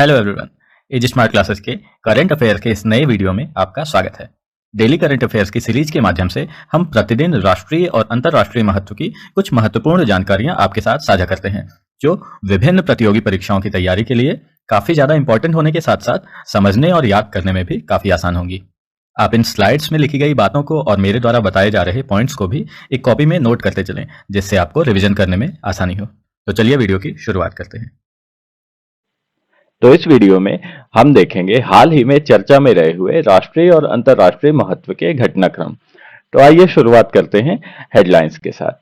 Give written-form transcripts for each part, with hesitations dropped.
Hello everyone, Edge Smart Classes के current affairs के इस नए वीडियो में आपका स्वागत है। डेली करंट अफेयर्स की सीरीज के माध्यम से हम प्रतिदिन राष्ट्रीय और अंतर्राष्ट्रीय महत्व की कुछ महत्वपूर्ण जानकारियां आपके साथ साझा करते हैं, जो विभिन्न प्रतियोगी परीक्षाओं की तैयारी के लिए काफी ज्यादा इंपॉर्टेंट होने के साथ साथ समझने और याद करने में भी काफी आसान होंगी। आप इन स्लाइड्स में लिखी गई बातों को और मेरे द्वारा बताए जा रहे पॉइंट्स को भी एक कॉपी में नोट करते चलें, जिससे आपको रिविजन करने में आसानी हो। तो चलिए वीडियो की शुरुआत करते हैं। तो इस वीडियो में हम देखेंगे हाल ही में चर्चा में रहे हुए राष्ट्रीय और अंतर्राष्ट्रीय महत्व के घटनाक्रम। तो आइए शुरुआत करते हैं हेडलाइंस के साथ।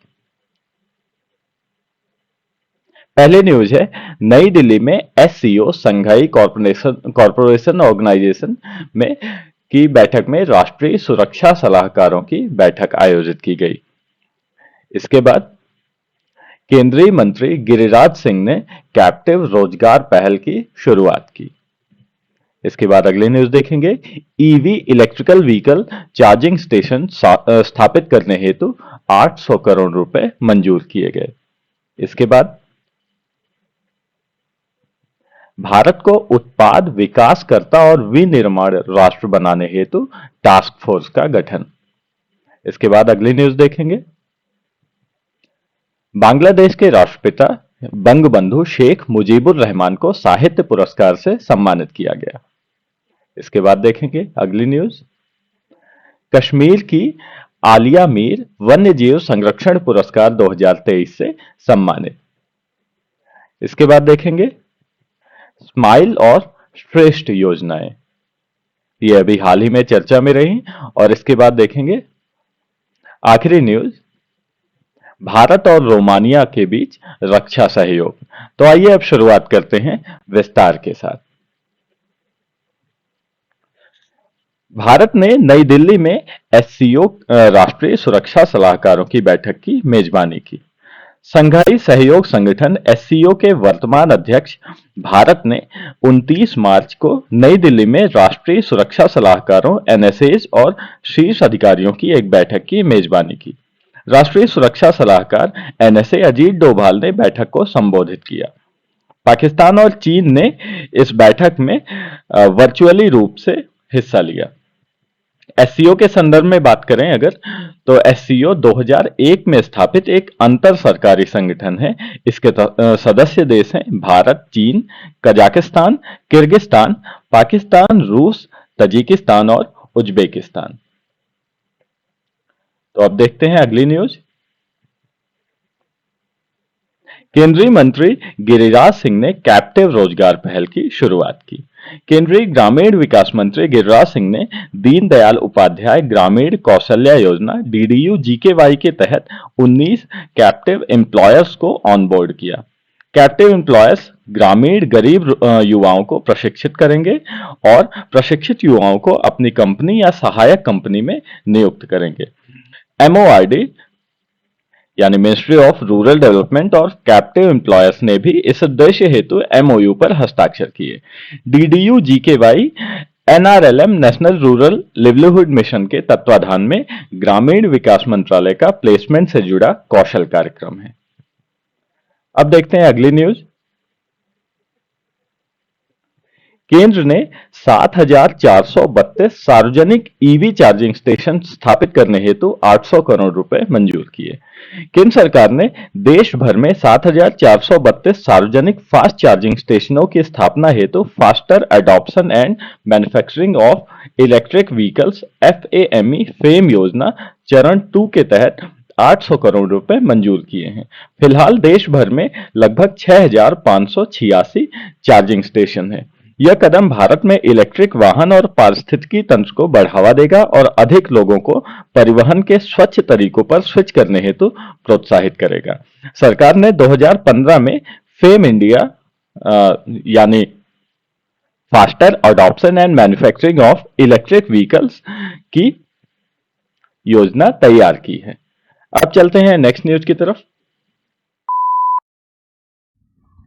पहले न्यूज है, नई दिल्ली में एससीओ संघाई कॉरपोरेशन ऑर्गेनाइजेशन में की बैठक में राष्ट्रीय सुरक्षा सलाहकारों की बैठक आयोजित की गई। इसके बाद केंद्रीय मंत्री गिरिराज सिंह ने कैप्टिव रोजगार पहल की शुरुआत की। इसके बाद अगले न्यूज देखेंगे, EV electrical vehicle charging station स्थापित करने हेतु 800 करोड़ रुपए मंजूर किए गए। इसके बाद भारत को उत्पाद विकासकर्ता और विनिर्माण राष्ट्र बनाने हेतु टास्क फोर्स का गठन। इसके बाद अगली न्यूज देखेंगे, बांग्लादेश के राष्ट्रपिता बंगबंधु शेख मुजीबुर रहमान को साहित्य पुरस्कार से सम्मानित किया गया। इसके बाद देखेंगे अगली न्यूज, कश्मीर की आलिया मीर वन्यजीव संरक्षण पुरस्कार 2023 से सम्मानित। इसके बाद देखेंगे स्माइल और श्रेष्ठ योजनाएं, ये अभी हाल ही में चर्चा में रही। और इसके बाद देखेंगे आखिरी न्यूज, भारत और रोमानिया के बीच रक्षा सहयोग। तो आइए अब शुरुआत करते हैं विस्तार के साथ। भारत ने नई दिल्ली में एससीओ राष्ट्रीय सुरक्षा सलाहकारों की बैठक की मेजबानी की। संघाई सहयोग संगठन एससीओ के वर्तमान अध्यक्ष भारत ने 29 मार्च को नई दिल्ली में राष्ट्रीय सुरक्षा सलाहकारों एनएसएज और शीर्ष अधिकारियों की एक बैठक की मेजबानी की। राष्ट्रीय सुरक्षा सलाहकार एनएसए अजीत डोभाल ने बैठक को संबोधित किया। पाकिस्तान और चीन ने इस बैठक में वर्चुअली रूप से हिस्सा लिया। एससीओ के संदर्भ में बात करें अगर, तो एससीओ 2001 में स्थापित एक अंतर सरकारी संगठन है। इसके सदस्य देश हैं भारत, चीन, कजाकिस्तान, किर्गिस्तान, पाकिस्तान, रूस, तजिकिस्तान और उज्बेकिस्तान। तो अब देखते हैं अगली न्यूज, केंद्रीय मंत्री गिरिराज सिंह ने कैप्टिव रोजगार पहल की शुरुआत की। केंद्रीय ग्रामीण विकास मंत्री गिरिराज सिंह ने दीनदयाल उपाध्याय ग्रामीण कौशल्या योजना डीडीयू जीकेवाई के तहत 19 कैप्टिव एम्प्लॉयर्स को ऑनबोर्ड किया। कैप्टिव एम्प्लॉयर्स ग्रामीण गरीब युवाओं को प्रशिक्षित करेंगे और प्रशिक्षित युवाओं को अपनी कंपनी या सहायक कंपनी में नियुक्त करेंगे। एमओआरडी यानी मिनिस्ट्री ऑफ रूरल डेवलपमेंट और कैप्टिव एम्प्लॉयर्स ने भी इस उद्देश्य हेतु एमओयू पर हस्ताक्षर किए। DDU GKY NRLM national rural livelihood mission के तत्वाधान में ग्रामीण विकास मंत्रालय का प्लेसमेंट से जुड़ा कौशल कार्यक्रम है। अब देखते हैं अगली न्यूज, केंद्र ने 7,432 सार्वजनिक ईवी चार्जिंग स्टेशन स्थापित करने हेतु 800 करोड़ रुपए मंजूर किए। केंद्र सरकार ने देश भर में 7,432 सार्वजनिक फास्ट चार्जिंग स्टेशनों की स्थापना हेतु faster adoption and manufacturing of electric vehicles FAME fame योजना चरण 2 के तहत 800 करोड़ रुपए मंजूर किए हैं। फिलहाल देश भर में लगभग 6,586 चार्जिंग स्टेशन है। यह कदम भारत में इलेक्ट्रिक वाहन और पारिस्थितिकी तंत्र को बढ़ावा देगा और अधिक लोगों को परिवहन के स्वच्छ तरीकों पर स्विच करने हेतु प्रोत्साहित करेगा। सरकार ने 2015 में फेम इंडिया यानी faster adoption and manufacturing of electric vehicles की योजना तैयार की है। अब चलते हैं नेक्स्ट न्यूज की तरफ।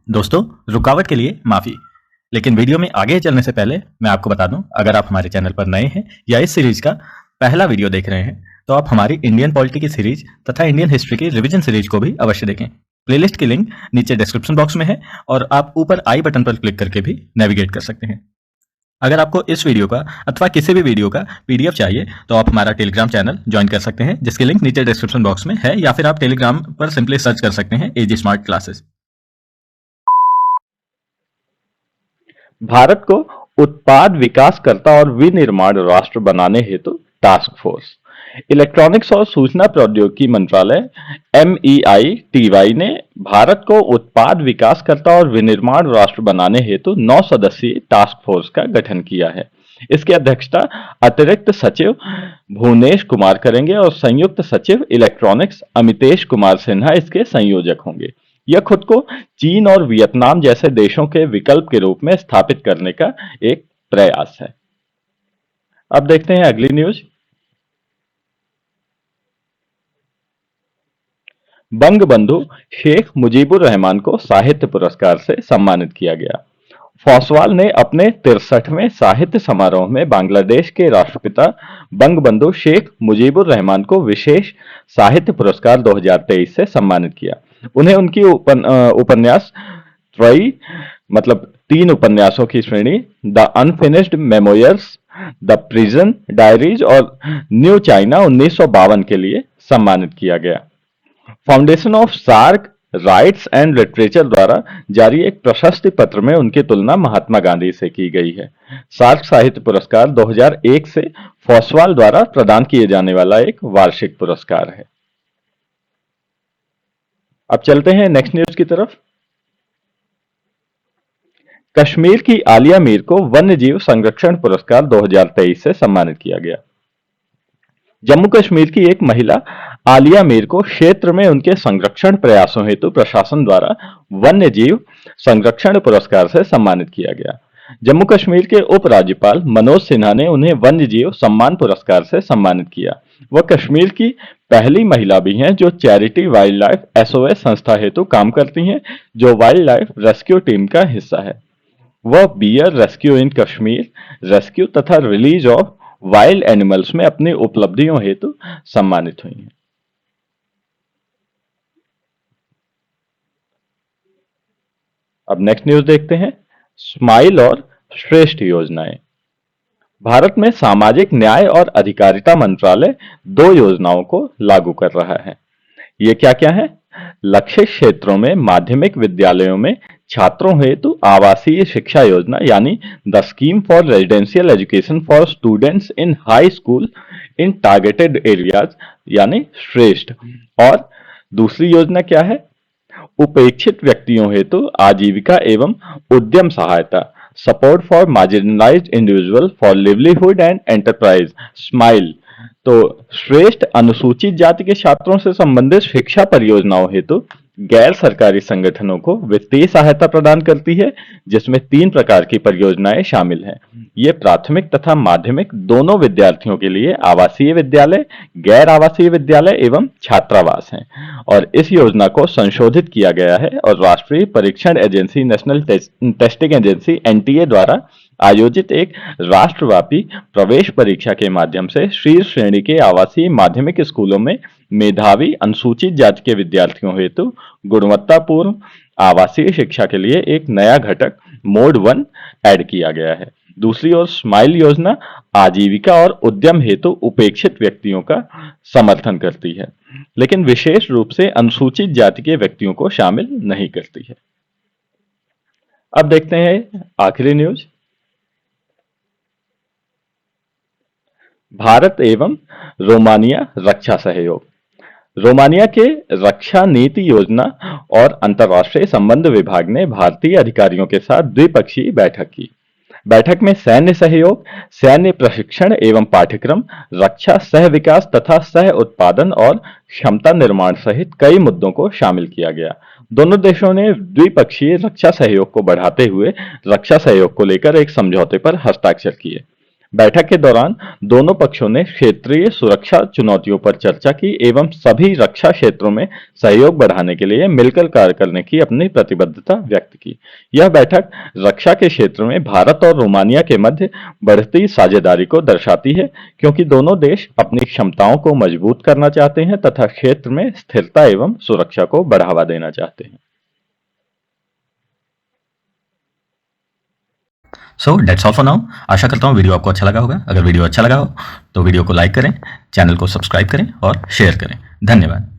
दोस्तों, रुकावट के लिए माफी, लेकिन वीडियो में आगे चलने से पहले मैं आपको बता दूं, अगर आप हमारे चैनल पर नए हैं या इस सीरीज का पहला वीडियो देख रहे हैं, तो आप हमारी इंडियन पॉलिटी की सीरीज तथा इंडियन हिस्ट्री की रिवीजन सीरीज को भी अवश्य देखें। प्लेलिस्ट की लिंक नीचे डिस्क्रिप्शन बॉक्स में है और आप ऊपर आई बटन पर क्लिक करके भी नेविगेट कर सकते हैं। अगर आपको इस वीडियो का अथवा किसी भी वीडियो का पीडीएफ चाहिए तो आप हमारा टेलीग्राम चैनल ज्वाइन कर सकते हैं, जिसकी लिंक नीचे डिस्क्रिप्शन बॉक्स में है, या फिर आप टेलीग्राम पर सिंपली सर्च कर सकते हैं एजी स्मार्ट क्लासेस। भारत को उत्पाद विकासकर्ता और विनिर्माण राष्ट्र बनाने हेतु टास्क फोर्स। इलेक्ट्रॉनिक्स और सूचना प्रौद्योगिकी मंत्रालय MEITY ने भारत को उत्पाद विकासकर्ता और विनिर्माण राष्ट्र बनाने हेतु 9 सदस्यीय टास्क फोर्स का गठन किया है। इसकी अध्यक्षता अतिरिक्त सचिव भुवनेश कुमार करेंगे और संयुक्त सचिव इलेक्ट्रॉनिक्स अमितेश कुमार सिन्हा इसके संयोजक होंगे। यह खुद को चीन और वियतनाम जैसे देशों के विकल्प के रूप में स्थापित करने का एक प्रयास है। अब देखते हैं अगली न्यूज। बंगबंधु शेख मुजीबुर रहमान को साहित्य पुरस्कार से सम्मानित किया गया। फौसवाल ने अपने 63वें साहित्य समारोह में बांग्लादेश के राष्ट्रपिता बंगबंधु शेख मुजीबुर रहमान को विशेष साहित्य पुरस्कार 2023 से सम्मानित किया। उन्हें उनकी उपन्यास त्रयी मतलब 3 उपन्यासों की श्रेणी the unfinished memoirs, the prison diaries और न्यू चाइना 1952 के लिए सम्मानित किया गया। Foundation of SAARC writers and literature द्वारा जारी एक प्रशस्ति पत्र में उनकी तुलना महात्मा गांधी से की गई है। सार्क साहित्य पुरस्कार 2001 से फौसवाल द्वारा प्रदान किए जाने वाला एक वार्षिक पुरस्कार है। अब चलते हैं नेक्स्ट न्यूज की तरफ। कश्मीर की आलिया मीर को वन्य जीव संरक्षण पुरस्कार 2023 से सम्मानित किया गया। जम्मू कश्मीर की एक महिला आलिया मीर को क्षेत्र में उनके संरक्षण प्रयासों हेतु प्रशासन द्वारा वन्य जीव संरक्षण पुरस्कार से सम्मानित किया गया। जम्मू कश्मीर के उपराज्यपाल मनोज सिन्हा ने उन्हें वन्य जीव सम्मान पुरस्कार से सम्मानित किया। वह कश्मीर की पहली महिला भी हैं जो चैरिटी वाइल्ड लाइफ SOS संस्था हेतु काम करती हैं, जो वाइल्ड लाइफ रेस्क्यू टीम का हिस्सा है। वह बियर रेस्क्यू इन कश्मीर, रेस्क्यू तथा रिलीज ऑफ वाइल्ड एनिमल्स में अपनी उपलब्धियों हेतु सम्मानित हुई हैं। अब नेक्स्ट न्यूज देखते हैं। स्माइल और श्रेष्ठ योजनाएं। भारत में सामाजिक न्याय और अधिकारिता मंत्रालय 2 योजनाओं को लागू कर रहा है। ये क्या क्या है? लक्षित क्षेत्रों में माध्यमिक विद्यालयों में छात्रों हेतु आवासीय शिक्षा योजना यानी the scheme for residential education for students in high school in targeted areas यानी श्रेष्ठ। और दूसरी योजना क्या है? उपेक्षित व्यक्तियों हेतु आजीविका एवं उद्यम सहायता support for marginalised individual for livelihood and enterprise smile. तो श्रेष्ठ अनुसूचित जाति के छात्रों से संबंधित शिक्षा परियोजनाओं हेतु गैर सरकारी संगठनों को वित्तीय सहायता प्रदान करती है, जिसमें 3 प्रकार की परियोजनाएं शामिल हैं। ये प्राथमिक तथा माध्यमिक दोनों विद्यार्थियों के लिए आवासीय विद्यालय, गैर आवासीय विद्यालय एवं छात्रावास हैं। और इस योजना को संशोधित किया गया है और राष्ट्रीय परीक्षण agency national testing agency NTA द्वारा आयोजित एक राष्ट्रव्यापी प्रवेश परीक्षा के माध्यम से शीर्ष श्रेणी के आवासीय माध्यमिक स्कूलों में मेधावी अनुसूचित जाति के विद्यार्थियों हेतु गुणवत्तापूर्ण आवासीय शिक्षा के लिए एक नया घटक मोड 1 ऐड किया गया है। दूसरी ओर स्माइल योजना आजीविका और उद्यम हेतु उपेक्षित व्यक्तियों का समर्थन करती है, लेकिन विशेष रूप से अनुसूचित जाति के व्यक्तियों को शामिल नहीं करती है। अब देखते हैं आखिरी न्यूज। भारत एवं रोमानिया रक्षा सहयोग। रोमानिया के रक्षा नीति योजना और अंतर्राष्ट्रीय संबंध विभाग ने भारतीय अधिकारियों के साथ द्विपक्षीय बैठक की। बैठक में सैन्य सहयोग, सैन्य प्रशिक्षण एवं पाठ्यक्रम, रक्षा सह विकास तथा सह उत्पादन और क्षमता निर्माण सहित कई मुद्दों को शामिल किया गया। दोनों देशों ने द्विपक्षीय रक्षा सहयोग को बढ़ाते हुए रक्षा सहयोग को लेकर एक समझौते पर हस्ताक्षर किए। बैठक के दौरान दोनों पक्षों ने क्षेत्रीय सुरक्षा चुनौतियों पर चर्चा की एवं सभी रक्षा क्षेत्रों में सहयोग बढ़ाने के लिए मिलकर कार्य करने की अपनी प्रतिबद्धता व्यक्त की। यह बैठक रक्षा के क्षेत्र में भारत और रोमानिया के मध्य बढ़ती साझेदारी को दर्शाती है, क्योंकि दोनों देश अपनी क्षमताओं को मजबूत करना चाहते हैं तथा क्षेत्र में स्थिरता एवं सुरक्षा को बढ़ावा देना चाहते हैं। So that's all for now. आशा करता हूँ वीडियो आपको अच्छा लगा होगा। अगर वीडियो अच्छा लगा हो तो वीडियो को लाइक करें, चैनल को सब्सक्राइब करें और शेयर करें। धन्यवाद।